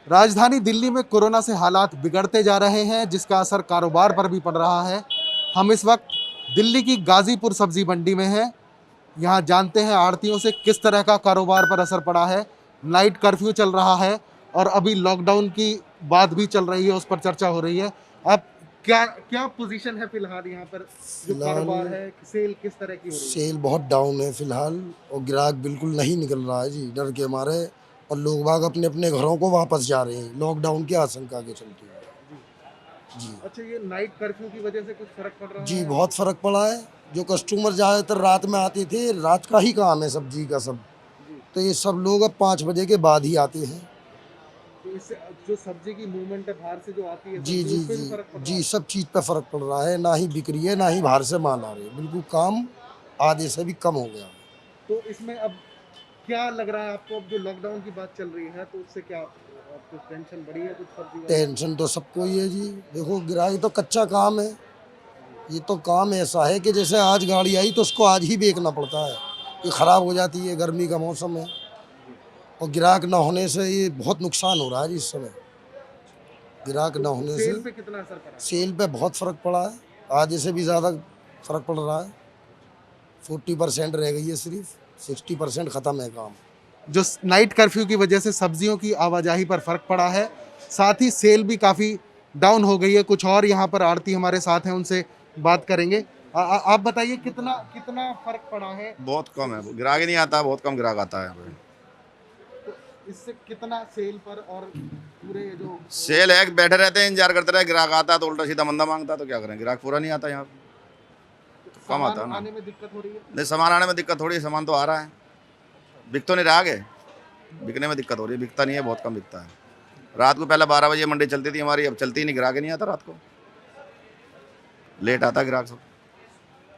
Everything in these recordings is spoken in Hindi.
राजधानी दिल्ली में कोरोना से हालात बिगड़ते जा रहे हैं, जिसका असर कारोबार पर भी पड़ रहा है। हम इस वक्त दिल्ली की गाजीपुर सब्जी मंडी में हैं। यहाँ जानते हैं आड़तियों से किस तरह का कारोबार पर असर पड़ा है। नाइट कर्फ्यू चल रहा है और अभी लॉकडाउन की बात भी चल रही है, उस पर चर्चा हो रही है। अब क्या क्या पोजीशन है फिलहाल यहाँ पर, जो कारोबार है, सेल किस तरह की हो रही है? सेल बहुत डाउन है फिलहाल, और ग्राहक बिल्कुल नहीं निकल रहा है जी, डर के मारे। और लोग बाग अपने अपने घरों को वापस जा रहे हैं लॉकडाउन की आशंका के चलते हुए जी। अच्छा, ये नाइट कर्फ्यू की वजह से कुछ फर्क पड़ रहा जी है? बहुत फर्क पड़ा है। जो कस्टमर ज़्यादातर रात में आते थे, रात का ही काम है सब्जी का सब, तो ये सब लोग अब 5 बजे के बाद ही आते हैं। तो इससे जो सब्जी की मूवमेंट है बाहर से जो आती है, जी सब्जी, जी उस पे भी जी फर्क पड़ रहा जी, है? सब चीज़ पे फ़र्क पड़ रहा है। ना ही बिक्री है, ना ही बाहर से माल आ रहे हैं, बिल्कुल काम आधे से भी कम हो गया। तो इसमें अब क्या लग रहा है आपको, अब जो लॉकडाउन की बात चल रही है तो उससे क्या आपको टेंशन बढ़ी है कुछ सब्जी वाले? टेंशन तो सबको ही है जी। देखो गिराई तो कच्चा काम है, ये तो काम ऐसा है कि जैसे आज गाड़ी आई तो उसको आज ही बेचना पड़ता है, ये ख़राब हो जाती है, गर्मी का मौसम है, और ग्राहक ना होने से ये बहुत नुकसान हो रहा है जी इस समय। ग्राहक ना होने से सेल पे कितना असर पड़ा? सेल पे बहुत फ़र्क पड़ा है, आधे से भी ज़्यादा फ़र्क पड़ रहा है। 40% रह गई है, सिर्फ 60% ख़त्म है काम। जो नाइट कर्फ्यू की वजह से सब्जियों की आवाजाही पर फर्क पड़ा है, साथ ही सेल भी काफ़ी डाउन हो गई है। कुछ और यहाँ पर आड़ती हमारे साथ हैं, उनसे बात करेंगे। आप बताइए कितना कितना फर्क पड़ा है? बहुत कम है, ग्राहक ही नहीं आता, बहुत कम ग्राहक आता है यहाँ पे। तो इससे कितना सेल पर और पूरे जो सेल है, बैठे रहते हैं, इंतजार करते रहे, ग्राहक आता है तो उल्टा सीधा मंदा मांगता है, तो क्या करें, ग्राहक पूरा नहीं आता यहाँ पे, कम सामान आता है ना। आने में दिक्कत हो रही है? नहीं, सामान आने में दिक्कत थोड़ी है, सामान तो आ रहा है, बिक तो नहीं रहा आगे, बिकने में दिक्कत हो रही है, बिकता नहीं है, बहुत कम बिकता है। रात को पहले 12 बजे मंडी चलती थी हमारी, अब चलती ही नहीं, ग्राहक ही नहीं आता रात को, लेट आता है ग्राहक सब,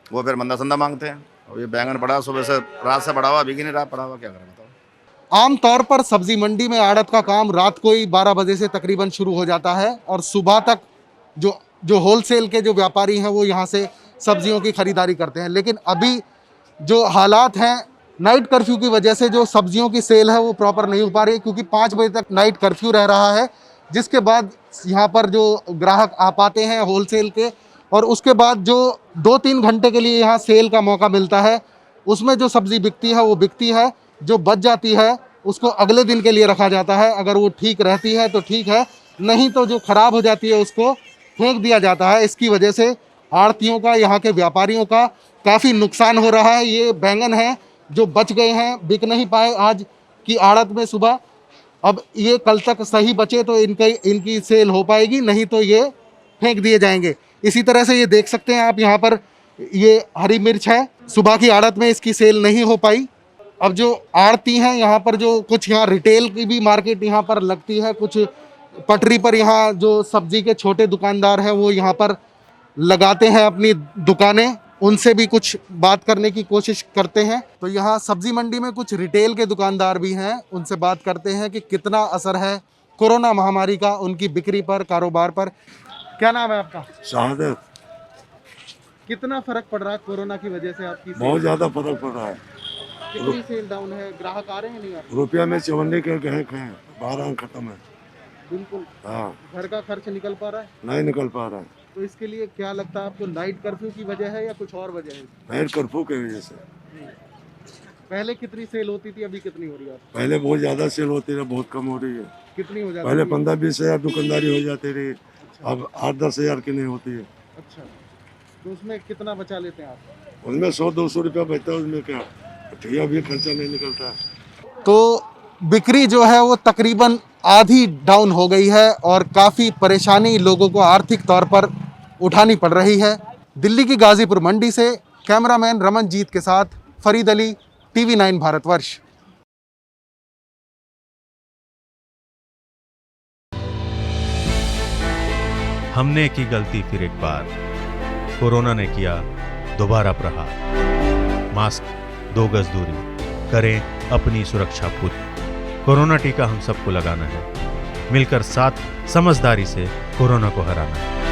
वो फिर मंदा संदा मांगते हैं। और ये बैंगन पड़ा सुबह से, रात से पड़ा हुआ, बिक ही नहीं रहा, पड़ा हुआ, क्या करें बताओ। आम तौर पर सब्जी मंडी में आड़त का काम रात को ही 12 बजे से तकरीबन शुरू हो जाता है और सुबह तक जो जो होलसेल के जो व्यापारी हैं वो यहाँ से सब्जियों की खरीदारी करते हैं। लेकिन अभी जो हालात हैं, नाइट कर्फ्यू की वजह से जो सब्जियों की सेल है वो प्रॉपर नहीं हो पा रही है, क्योंकि 5 बजे तक नाइट कर्फ्यू रह रहा है, जिसके बाद यहाँ पर जो ग्राहक आ पाते हैं होलसेल के, और उसके बाद जो 2-3 घंटे के लिए यहाँ सेल का मौका मिलता है, उसमें जो सब्जी बिकती है वो बिकती है, जो बच जाती है उसको अगले दिन के लिए रखा जाता है। अगर वो ठीक रहती है तो ठीक है, नहीं तो जो खराब हो जाती है उसको फेंक दिया जाता है। इसकी वजह से आड़तियों का, यहाँ के व्यापारियों का काफ़ी नुकसान हो रहा है। ये बैंगन हैं जो बच गए हैं, बिक नहीं पाए आज की आड़त में सुबह, अब ये कल तक सही बचे तो इनकी सेल हो पाएगी, नहीं तो ये फेंक दिए जाएंगे। इसी तरह से ये देख सकते हैं आप, यहाँ पर ये हरी मिर्च है, सुबह की आड़त में इसकी सेल नहीं हो पाई। अब जो आड़ती हैं यहाँ पर, जो कुछ यहाँ रिटेल की भी मार्केट यहाँ पर लगती है, कुछ पटरी पर यहाँ जो सब्जी के छोटे दुकानदार हैं वो यहाँ पर लगाते हैं अपनी दुकानें, उनसे भी कुछ बात करने की कोशिश करते हैं। तो यहाँ सब्जी मंडी में कुछ रिटेल के दुकानदार भी हैं, उनसे बात करते हैं कि कितना असर है कोरोना महामारी का उनकी बिक्री पर, कारोबार पर। क्या नाम है आपका? शहादत। कितना फर्क पड़ रहा है कोरोना की वजह से आपकी? बहुत ज़्यादा फर्क पड़ रहा है। कितनी सेल डाउन है? ग्राहक आ रहे हैं नहीं आ रहे? रुपया में चवन्ने के ग्राहक हैं, 12 अंक खत्म है। बिल्कुल। हाँ, घर का खर्च निकल पा रहा है? नहीं निकल पा रहा है। तो इसके लिए क्या लगता है आपको, नाइट कर्फ्यू की वजह है या कुछ और वजह है? नाइट कर्फ्यू की वजह से। पहले कितनी सेल होती थी, अभी कितनी हो रही है? पहले बहुत ज़्यादा सेल होती है, बहुत कम हो रही है। कितनी हो जाती पहले है? 15-20 हज़ार दुकानदारी हो जाती रही, अब 8-10 हज़ार की नहीं होती है। अच्छा, तो उसमें कितना बचा लेते हैं आप? उनमें 100-200 रुपया बचता है, उसमें क्या ठिया भी खर्चा नहीं निकलता है। तो बिक्री जो है वो तकरीबन आधी डाउन हो गई है और काफ़ी परेशानी लोगों को आर्थिक तौर पर उठानी पड़ रही है। दिल्ली की गाजीपुर मंडी से कैमरामैन रमनजीत के साथ फरीद अली, TV9 भारतवर्ष। हमने की गलती फिर एक बार, कोरोना ने किया दोबारा प्रहार। मास्क, 2 गज दूरी, करें अपनी सुरक्षा पूरी। कोरोना टीका हम सबको लगाना है, मिलकर साथ समझदारी से कोरोना को हराना है।